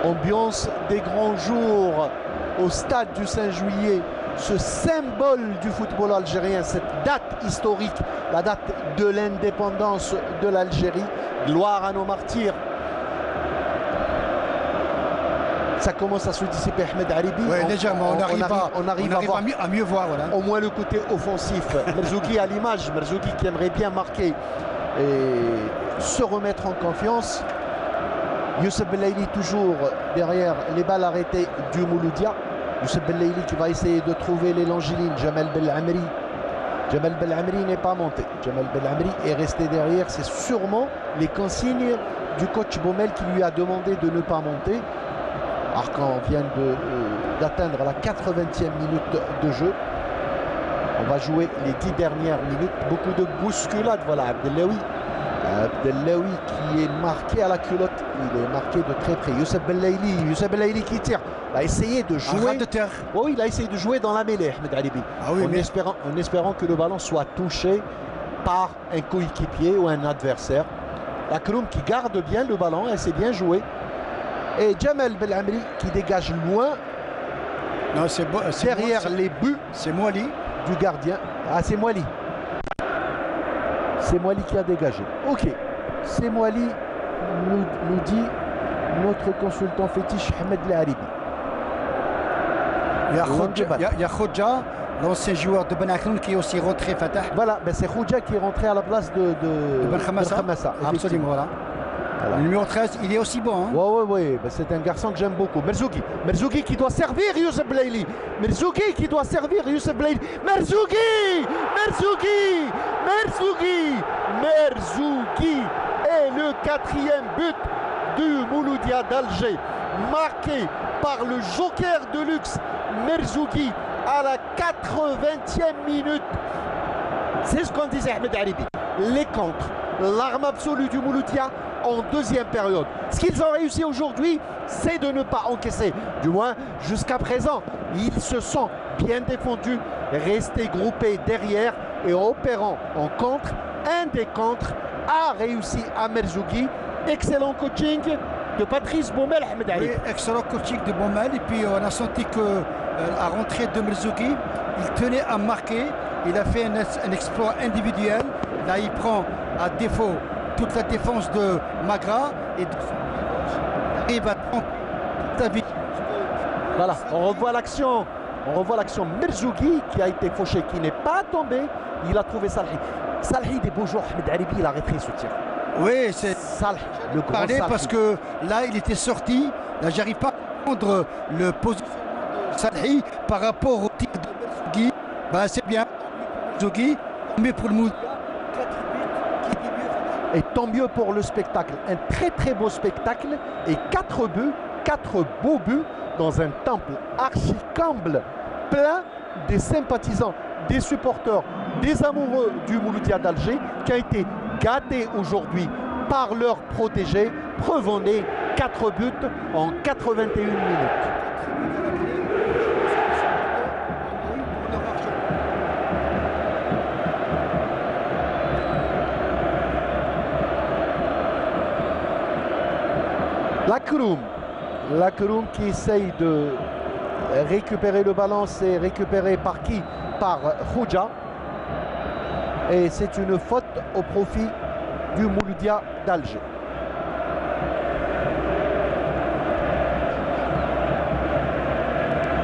Ambiance des grands jours au stade du 5 juillet. Ce symbole du football algérien, cette date historique, la date de l'indépendance de l'Algérie. Gloire à nos martyrs. Ça commence à se dissiper, Ahmed Aribi. Oui, légèrement, on arrive à mieux voir. Voilà. Au moins le côté offensif. Merzougi à l'image, Merzougi qui aimerait bien marquer et se remettre en confiance. Youssef Belaïli toujours derrière les balles arrêtées du Mouloudia. Youssef Belaïli qui va essayer de trouver les Langilines. Jamal Belhamri Jamal Belhamri n'est pas monté. Jamal Belhamri est resté derrière. C'est sûrement les consignes du coach Baumel qui lui a demandé de ne pas monter. Alors qu'on vient d'atteindre la 80e minute de jeu. On va jouer les 10 dernières minutes. Beaucoup de bousculades. Voilà, Abdellaoui. Abdellaoui qui est marqué à la culotte. Il est marqué de très près. Youssef Bellaili. Youssef Bellaili qui tire. Il a essayé de jouer. De terre. Oui, il a essayé de jouer dans la mêlée, Ahmed Alibi. Ah oui, en espérant que le ballon soit touché par un coéquipier ou un adversaire. Akroum qui garde bien le ballon. Et c'est bien joué. Et Jamal Belhamri qui dégage loin. Non, c'est derrière les buts. C'est Mouali. Du gardien. Ah, c'est Mouali. C'est Mouali qui a dégagé. Ok. C'est Mouali, nous dit notre consultant fétiche Ahmed Laribi. Il y a Khoudja, l'ancien joueur de Ben Akroum qui est aussi rentré Fatah. Voilà, ben c'est Khoudja qui est rentré à la place de Ben Khamassa. Absolument, voilà. Le numéro 13, il est aussi bon. Hein. Oui, ben c'est un garçon que j'aime beaucoup. Merzouki. Merzouki qui doit servir Youssef Bellaili. Merzouki qui doit servir Youssef Bellaili. Merzouki est le 4e but du Mouloudia d'Alger. Marqué par le joker de luxe Merzouki à la 80e minute. C'est ce qu'on disait Ahmed Aribi. Les contres, l'arme absolue du Mouloudia en deuxième période. Ce qu'ils ont réussi aujourd'hui, c'est de ne pas encaisser. Du moins, jusqu'à présent, ils se sont bien défendus, restés groupés derrière et opérant en contre. Un des contres a réussi à Merzouki. Excellent coaching de Patrice Baumel, Ahmed Ali. Oui, excellent coaching de Baumel. Et puis on a senti que à rentrée de Merzouki, il tenait à marquer. Il a fait un exploit individuel. Là, il prend à défaut toute la défense de Magra et il va voilà, on revoit l'action. On revoit l'action Merzouki qui a été fauché, qui n'est pas tombé. Il a trouvé Salhi. Salhi des beaux jours, Ahmed Aribi, il a arrêté ce tir. Oui, c'est Salhi, le grand Salhi. Parce que là, il était sorti. Là, j'arrive pas à prendre le positionnement de Salhi par rapport au tir de Merzouki. Ben, c'est bien. Merzouki, mais pour le Mouloudia. Et tant mieux pour le spectacle. Un très très beau spectacle et 4 buts, 4 beaux buts dans un temple archi-comble plein des sympathisants, des supporters, des amoureux du Mouloudia d'Alger qui a été gâté aujourd'hui par leurs protégés. Preuve en est 4 buts en 81 minutes. Lakroum qui essaye de récupérer le ballon, c'est récupéré par qui? Par Khoudja. Et c'est une faute au profit du Mouloudia d'Alger.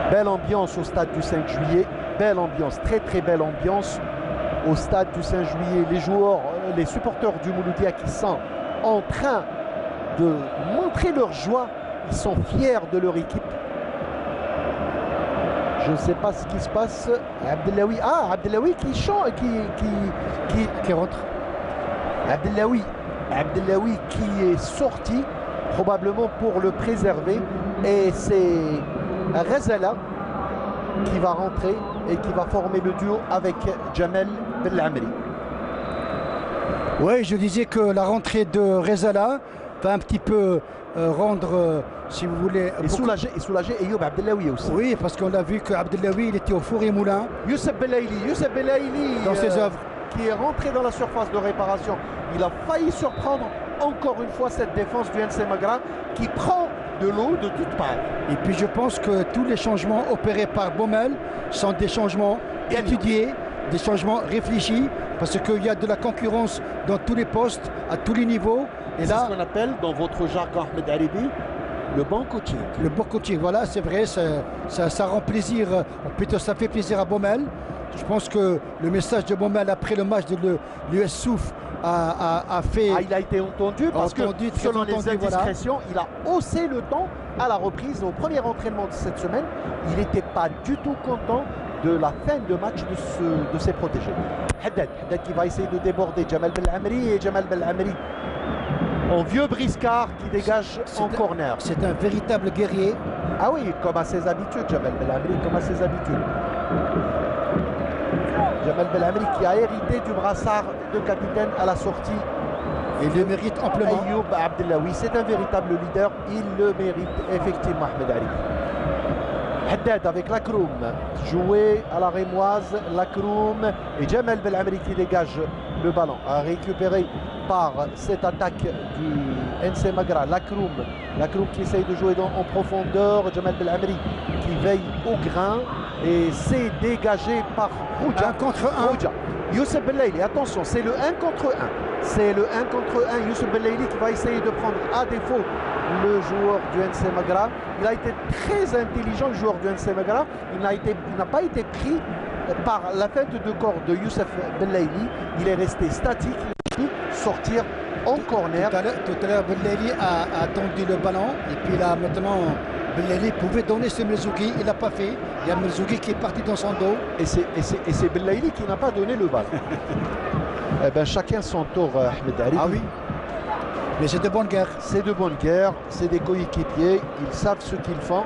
Belle ambiance au stade du 5 juillet. Belle ambiance, très très belle ambiance au stade du 5 juillet. Les joueurs, les supporters du Mouloudia qui sont en train de montrer leur joie, ils sont fiers de leur équipe. Je ne sais pas ce qui se passe. Abdellaoui, Abdellaoui qui chante, qui rentre. Abdellaoui qui est sorti probablement pour le préserver et c'est Ghazala qui va rentrer et qui va former le duo avec Jamal Belhamri. Oui, je disais que la rentrée de Ghazala va un petit peu rendre, si vous voulez... Et soulager Ayoub Abdellaoui aussi. Oui, parce qu'on a vu qu'Abdellaoui, il était au four et moulin. Youssef Bellaili dans ses œuvres. Qui est rentré dans la surface de réparation. Il a failli surprendre encore une fois cette défense du NC Magra qui prend de l'eau de toutes parts. Et puis je pense que tous les changements opérés par Baumel sont des changements étudiés, des changements réfléchis, parce qu'il y a de la concurrence dans tous les postes, à tous les niveaux. Et là, c'est ce qu'on appelle dans votre jargon Ahmed Aribi le bon coaching. Le bon coaching, voilà, c'est vrai, ça rend plaisir, plutôt ça fait plaisir à Baumel. Je pense que le message de Baumel après le match de l'US Souf a fait... il a été entendu parce que selon les indiscrétions, voilà. Il a haussé le ton à la reprise au premier entraînement de cette semaine. Il n'était pas du tout content de la fin de match de ses protégés. Haddad qui va essayer de déborder Jamal Belhamri, et Jamal Belhamri en vieux briscard qui dégage en corner. C'est un véritable guerrier. Ah oui, comme à ses habitudes, Jamal Belhamri, comme à ses habitudes. Jamal Belhamri qui a hérité du brassard de capitaine à la sortie. Et il le mérite amplement. Ayoub Abdellaoui, c'est un véritable leader, il le mérite effectivement, Ahmed Ali. Haddad avec Lakroum, joué à la rémoise, Lakroum et Jamal Belhamri qui dégage le ballon, récupéré par cette attaque du NC Magra. Lakroum qui essaye de jouer en profondeur, Jamal Belhamri qui veille au grain et c'est dégagé par Rouja. 1 contre 1. Youssef Bellaili, attention, c'est le 1 contre 1. C'est le 1 contre 1. Youssef Bellaili qui va essayer de prendre à défaut le joueur du NC Magra. Il a été très intelligent, le joueur du NC Magra. Il n'a pas été pris par la feinte de corps de Youssef Bellaili. Il est resté statique, il a pu sortir en corner. Tout à l'heure, Bellaili a tendu le ballon. Et puis là, maintenant, Bellaili pouvait donner ce Merzouki. Il n'a pas fait. Il y a Merzouki qui est parti dans son dos. Et c'est Bellaili qui n'a pas donné le ballon. Eh ben, chacun son tour, Ahmed Ali. Ah oui. Mais c'est de bonne guerre. C'est de bonne guerre, c'est des coéquipiers, ils savent ce qu'ils font.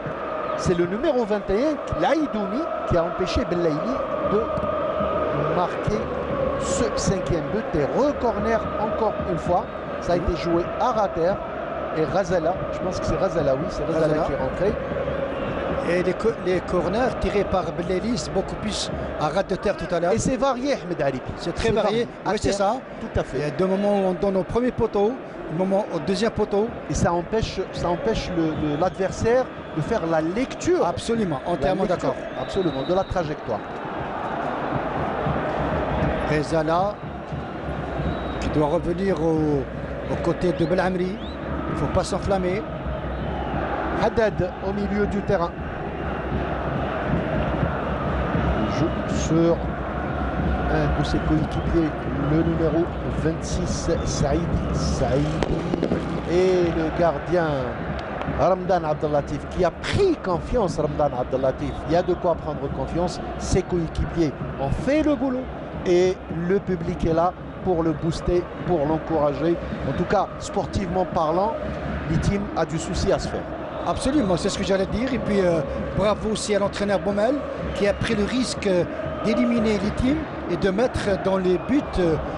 C'est le numéro 21, Laïdouni, qui a empêché Bellaili de marquer ce 5e but. Et recorner encore une fois. Ça a été joué à Rater. Et Razala, je pense que c'est Razala, oui, c'est Razala qui est rentré. Et les corners tirés par Bellaili, c'est beaucoup plus à ras de terre tout à l'heure. Et c'est varié, Ahmed Ali. C'est très varié. Oui, c'est ça. Tout à fait. Il y a deux moments où on donne au premier poteau, un moment au deuxième poteau. Et ça empêche l'adversaire de faire la lecture. Absolument, entièrement d'accord. Absolument, de la trajectoire. Rezala, qui doit revenir aux côtés de Belhamri. Il ne faut pas s'enflammer. Haddad au milieu du terrain. Il joue sur un de ses coéquipiers, le numéro 26, Saïdi. Et le gardien Ramdan Abdellatif qui a pris confiance. Ramdan Abdellatif, il y a de quoi prendre confiance. Ses coéquipiers ont fait le boulot et le public est là pour le booster, pour l'encourager. En tout cas, sportivement parlant, l'ITIM a du souci à se faire. Absolument, c'est ce que j'allais dire. Et puis bravo aussi à l'entraîneur Baumel qui a pris le risque d'éliminer l'ITIM et de mettre dans les buts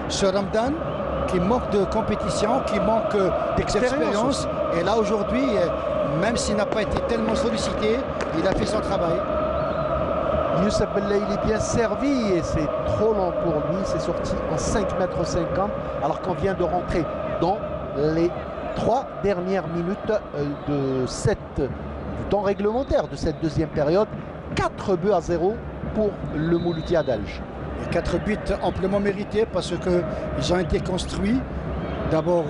ce Ramdan qui manque de compétition, qui manque d'expérience. Et là aujourd'hui, même s'il n'a pas été tellement sollicité, il a fait son travail. Youssef Bellaili est bien servi et c'est trop lent pour lui. C'est sorti en 5,50 m alors qu'on vient de rentrer dans les 3 dernières minutes du temps réglementaire de cette deuxième période. 4 buts à 0 pour le Mouloudia d'Alger. 4 buts amplement mérités parce qu'ils ont été construits. D'abord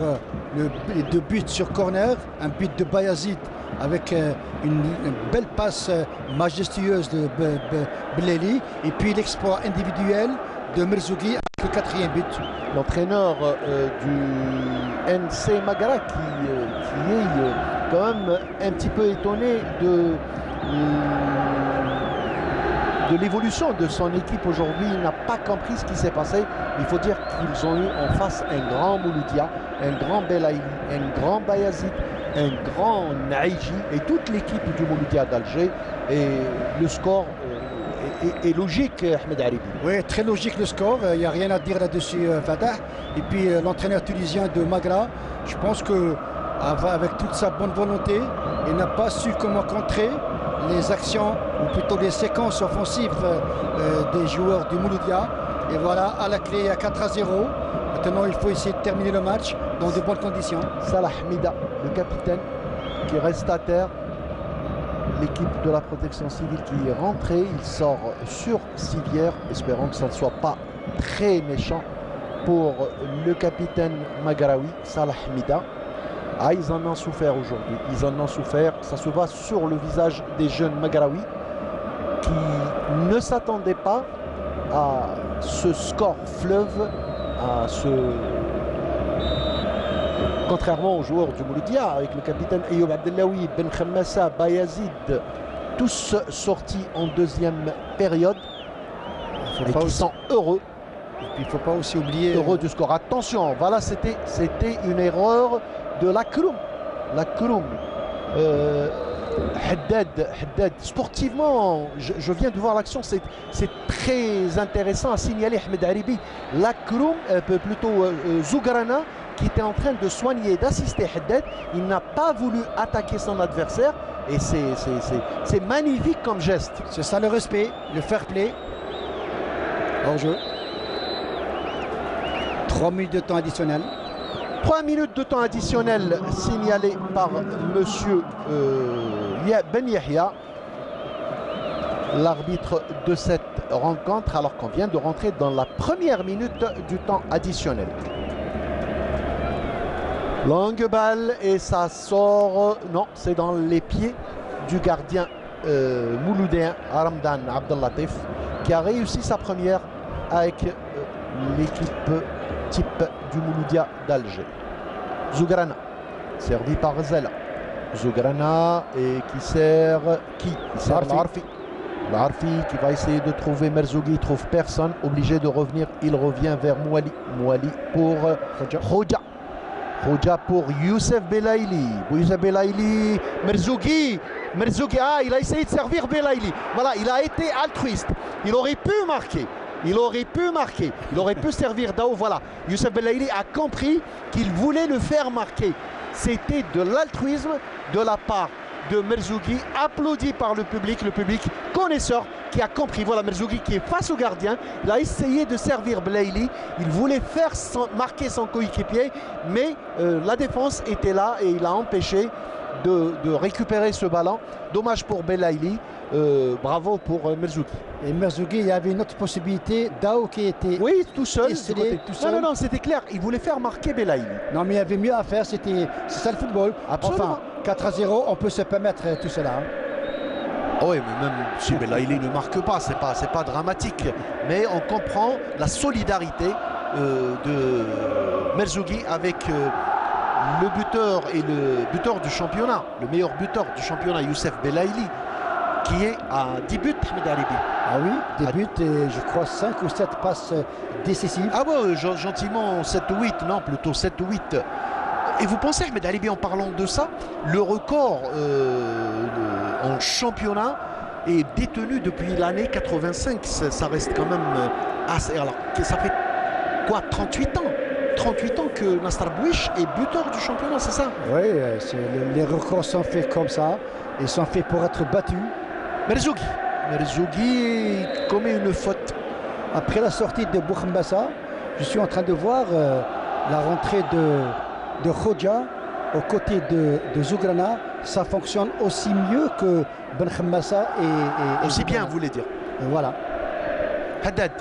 les 2 buts sur corner, un but de Bayazid avec une belle passe majestueuse de Bellaili et puis l'exploit individuel de Merzouki avec le 4e but. L'entraîneur du NC Magra qui est quand même un petit peu étonné de l'évolution de son équipe aujourd'hui. Il n'a pas compris ce qui s'est passé. Il faut dire qu'ils ont eu en face un grand Mouloudia, un grand Bellaili, un grand Bayazid, un grand Naïji et toute l'équipe du Mouloudia d'Alger. Et le score est logique, Ahmed Aribi. Oui, très logique le score. Il n'y a rien à dire là-dessus, Fatah. Et puis l'entraîneur tunisien de Magra, je pense que avec toute sa bonne volonté, il n'a pas su comment contrer les actions, ou plutôt les séquences offensives des joueurs du Mouloudia. Et voilà, à la clé, à 4-0. Maintenant, il faut essayer de terminer le match dans de bonnes conditions. Salah Mida, le capitaine, qui reste à terre. L'équipe de la protection civile qui est rentrée. Il sort sur civière. Espérons que ça ne soit pas très méchant pour le capitaine Maghraoui, Salah Mida. Ah, ils en ont souffert aujourd'hui. Ils en ont souffert. Ça se voit sur le visage des jeunes Maghraoui qui ne s'attendaient pas à ce score fleuve, contrairement aux joueurs du Mouloudia, avec le capitaine Ayoub Abdellaoui, Ben Khammassa, Bayazid, tous sortis en deuxième période. et qui sont heureux. Et puis il ne faut pas aussi oublier... Heureux du score. Attention, voilà, c'était une erreur de Lakroum. Lakroum. Haddad, sportivement, je viens de voir l'action, c'est très intéressant à signaler. Ahmed Haribi, Lakroum, plutôt Zougrana, qui était en train de soigner, d'assister Haddad, il n'a pas voulu attaquer son adversaire et c'est magnifique comme geste. C'est ça le respect, le fair play. Hors jeu. 3 minutes de temps additionnel. 3 minutes de temps additionnel signalé par monsieur Ben Yahya, l'arbitre de cette rencontre, alors qu'on vient de rentrer dans la première minute du temps additionnel. Longue balle et ça sort, non, c'est dans les pieds du gardien mouloudéen Ramdan Abdellatif, qui a réussi sa première avec l'équipe type du Mouloudia d'Alger. Zougrana, servi par Zela. Zougrana et qui sert Larfi. Larfi qui va essayer de trouver Merzougi, il trouve personne, obligé de revenir, il revient vers Mouali. Mouali pour Khoja. Khoja pour Youssef Belaïli. Youssef Belaïli, Merzougi, il a essayé de servir Belaïli. Voilà, il a été altruiste. Il aurait pu marquer. Il aurait pu servir Dao. Voilà, Youssef Belaïli a compris qu'il voulait le faire marquer. C'était de l'altruisme de la part de Merzougi, applaudi par le public connaisseur qui a compris. Voilà Merzougi qui est face au gardien, il a essayé de servir Belaïli, il voulait faire marquer son coéquipier, mais la défense était là et il a empêché de récupérer ce ballon. Dommage pour Belaïli, bravo pour Merzougi. Et Merzougi, il y avait une autre possibilité, Dao qui était... Oui, tout seul. Non, c'était clair, il voulait faire marquer Belaïli. Non, mais il y avait mieux à faire, c'est ça le football. Absolument. Enfin, 4-0, on peut se permettre tout cela. Oui, mais même si Belaïli ne marque pas, c'est pas dramatique. Mais on comprend la solidarité de Merzougi avec le buteur et le buteur du championnat, le meilleur buteur du championnat, Youssef Belaïli, qui est à 10 buts, Ahmed Haribi. Ah oui, des buts et je crois 5 ou 7 passes décisives. Ah ouais, gentiment 7 ou 8, non, plutôt 7 ou 8. Et vous pensez, Ahmed Haribi, en parlant de ça, le record en championnat est détenu depuis l'année 85. Ça reste quand même assez... Alors, ça fait quoi, 38 ans 38 ans que Nasser Bouich est buteur du championnat, c'est ça? Oui, les records sont faits comme ça. Ils sont faits pour être battus. Merzougi commet une faute. Après la sortie de Boukhambassa, je suis en train de voir la rentrée de Khoja aux côtés de Zougrana. Ça fonctionne aussi mieux que Ben Khambassa et aussi bien, vous voulez dire. Voilà. Haddad.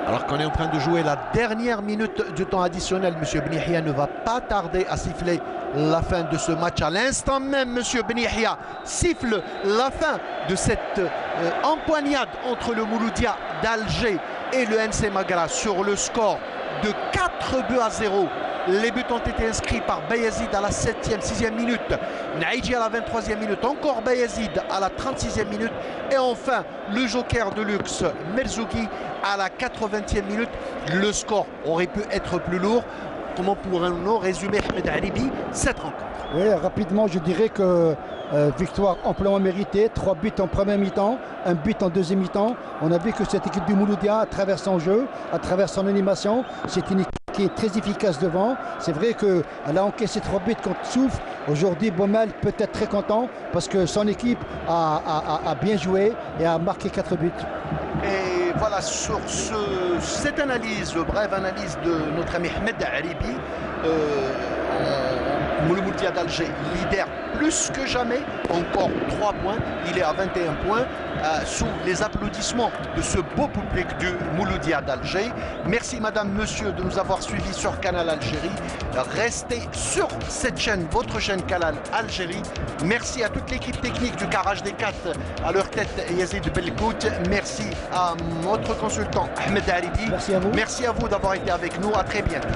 Alors qu'on est en train de jouer la dernière minute du temps additionnel, M. Ben Yahya ne va pas tarder à siffler la fin de ce match. À l'instant même, M. Ben Yahya siffle la fin de cette empoignade entre le Mouloudia d'Alger et le NC Magra sur le score de 4 buts à 0. Les buts ont été inscrits par Bayazid à la 7e, 6e minute, Naïdji à la 23e minute, encore Bayazid à la 36e minute et enfin le joker de luxe Merzougi à la 80e minute. Le score aurait pu être plus lourd. Comment pourrions-nous résumer, Ahmed Haribi, cette rencontre? Oui, rapidement, je dirais que victoire amplement méritée. 3 buts en première mi-temps, 1 but en deuxième mi-temps. On a vu que cette équipe du Mouloudia, à travers son jeu, à travers son animation, c'est une équipe qui est très efficace devant. C'est vrai qu'elle a encaissé 3 buts contre Souf. Aujourd'hui, Baumel peut être très content parce que son équipe a bien joué et a marqué 4 buts. Et voilà, sur cette analyse, brève analyse de notre ami Ahmed Haribi, le Mouloudia d'Alger lidère plus que jamais, encore 3 points, il est à 21 points sous les applaudissements de ce beau public du Mouloudia d'Alger. Merci madame, monsieur de nous avoir suivis sur Canal Algérie. Restez sur cette chaîne, votre chaîne Canal Algérie. Merci à toute l'équipe technique du Garage des 4, à leur tête Yazid Belkout. Merci à notre consultant Ahmed Haribi. Merci à vous. Merci à vous d'avoir été avec nous, à très bientôt.